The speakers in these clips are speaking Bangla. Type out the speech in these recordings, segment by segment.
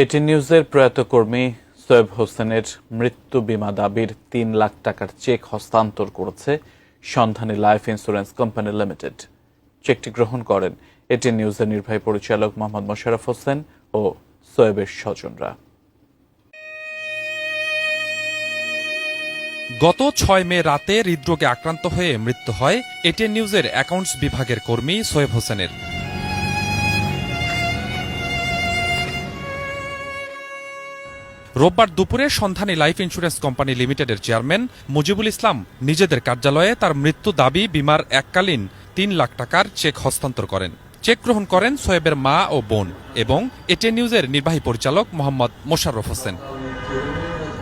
এটি নিউজের প্রয়াত কর্মী সোয়েব হোসেনের মৃত্যু বীমা দাবির ৩ লাখ টাকার চেক হস্তান্তর করেছে সন্ধানী লাইফ ইন্স্যুরেন্স কোম্পানি লিমিটেড। চেকটি গ্রহণ করেন এটি নিউজের নির্বাহী পরিচালক মোহাম্মদ মোশাররফ হোসেন ও সোয়েবের স্বজনরা। গত ৬ মে রাতে হৃদরোগে আক্রান্ত হয়ে মৃত্যু হয় এটিএন নিউজের অ্যাকাউন্টস বিভাগের কর্মী সোয়েব হোসেনের। রোববার দুপুরে সন্ধানী লাইফ ইন্স্যুরেন্স কোম্পানি লিমিটেডের চেয়ারম্যান মুজিবুল ইসলাম নিজেদের কার্যালয়ে তার মৃত্যু দাবি বিমার এককালীন ৩ লাখ টাকার চেক হস্তান্তর করেন। চেক গ্রহণ করেন সোয়েবের মা ও বোন এবং এটিএন নিউজের নির্বাহী পরিচালক মোহাম্মদ মোশাররফ হোসেন।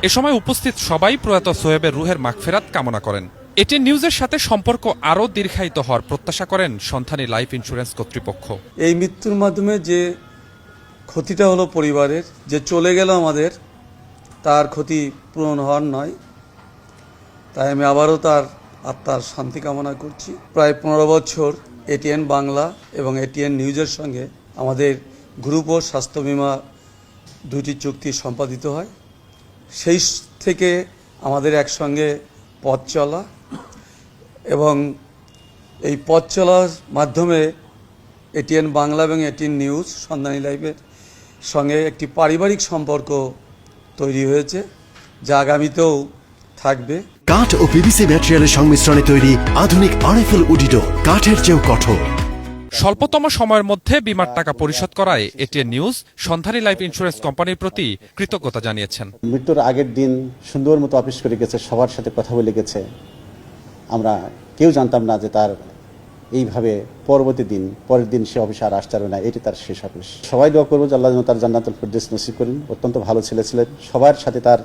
এ সময় উপস্থিত সবাই প্রয়াত সোয়েবের রুহের মাগফিরাত কামনা করেন। এটিএন নিউজের সাথে সম্পর্ক আরও দীর্ঘায়িত হওয়ার প্রত্যাশা করেন সন্ধানী লাইফ ইন্স্যুরেন্স কর্তৃপক্ষ। এই মৃত্যুর মাধ্যমে যে ক্ষতিটা হলো পরিবারের, যে চলে গেল আমাদের, তার ক্ষতি পূরণ হওয়ার নয়, তাই আমি আবারও তার আত্মার শান্তি কামনা করছি। প্রায় ১৫ বছর এটিএন বাংলা এবং এটিএন নিউজের সঙ্গে আমাদের গ্রুপ ও স্বাস্থ্য বিমা দুটি চুক্তি সম্পাদিত হয়। সেই থেকে আমাদের একসঙ্গে পথ চলা এবং এই পথ চলার মাধ্যমে এটিএন বাংলা এবং এটিএন নিউজ সন্ধানী লাইফের সঙ্গে একটি পারিবারিক সম্পর্ক তৈরি হয়েছে, যা আগামীতেও থাকবে। কাঠ ও পিভিসি ম্যাটেরিয়ালের সংমিশ্রণে তৈরি আধুনিক আরএফএল উডিডো, কাঠের চেয়েও কঠোর। স্বল্পতম সময়ের মধ্যে বিমার টাকা পরিশোধ করায় এটিএন নিউজ সন্ধানী লাইফ ইন্স্যুরেন্স কোম্পানির প্রতি কৃতজ্ঞতা জানিয়েছেন। মৃত্যুর আগের দিন সুন্দর মতো অফিস করে গেছে, সবার সাথে কথা বলে গেছে। আমরা কেউ জানতাম না যে তার এইভাবে পরের দিন সে অফিসে আর আসতে পারবে না, এটি তার শেষ অফিস। সবাই দোয়া করবো যে আল্লাহ তার জান্নাতুল ফেরদৌস নসিব করেন। অত্যন্ত ভালো ছেলে ছিলেন, সবার সাথে তার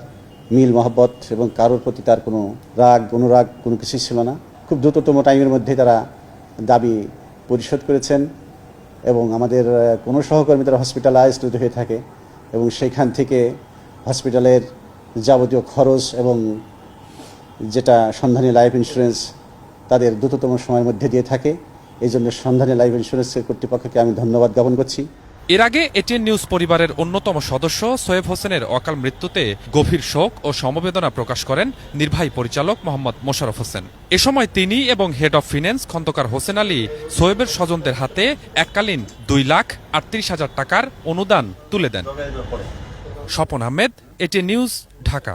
মিল মহব্বত এবং কারোর প্রতি তার কোনো রাগ অনুরাগ কোনো কিছুই ছিল না। খুব দ্রুততম টাইমের মধ্যে তারা দাবি পরিশোধ করেছেন এবং আমাদের কোনো সহকর্মী তারা হসপিটালাইজড হয়ে থাকে এবং সেইখান থেকে হসপিটালের যাবতীয় খরচ এবং যেটা সন্ধানী লাইফ ইন্স্যুরেন্স তাদের দ্রুততম সময়ের মধ্যে দিয়ে থাকে। এই জন্য সন্ধানী লাইফ ইন্স্যুরেন্সের কর্তৃপক্ষকে আমি ধন্যবাদ জ্ঞাপন করছি। এর আগে এটিএন নিউজ পরিবারের অন্যতম সদস্য সোয়েব হোসেনের অকাল মৃত্যুতে গভীর শোক ও সমবেদনা প্রকাশ করেন নির্বাহী পরিচালক মোহাম্মদ মোশাররফ হোসেন। এ সময় তিনি এবং head of finance Khandakar Hossain Ali সোয়েবের স্বজনদের হাতে এককালীন 2,38,000 টাকার অনুদান তুলে দেন। Swapan Ahmed, ATN News, Dhaka.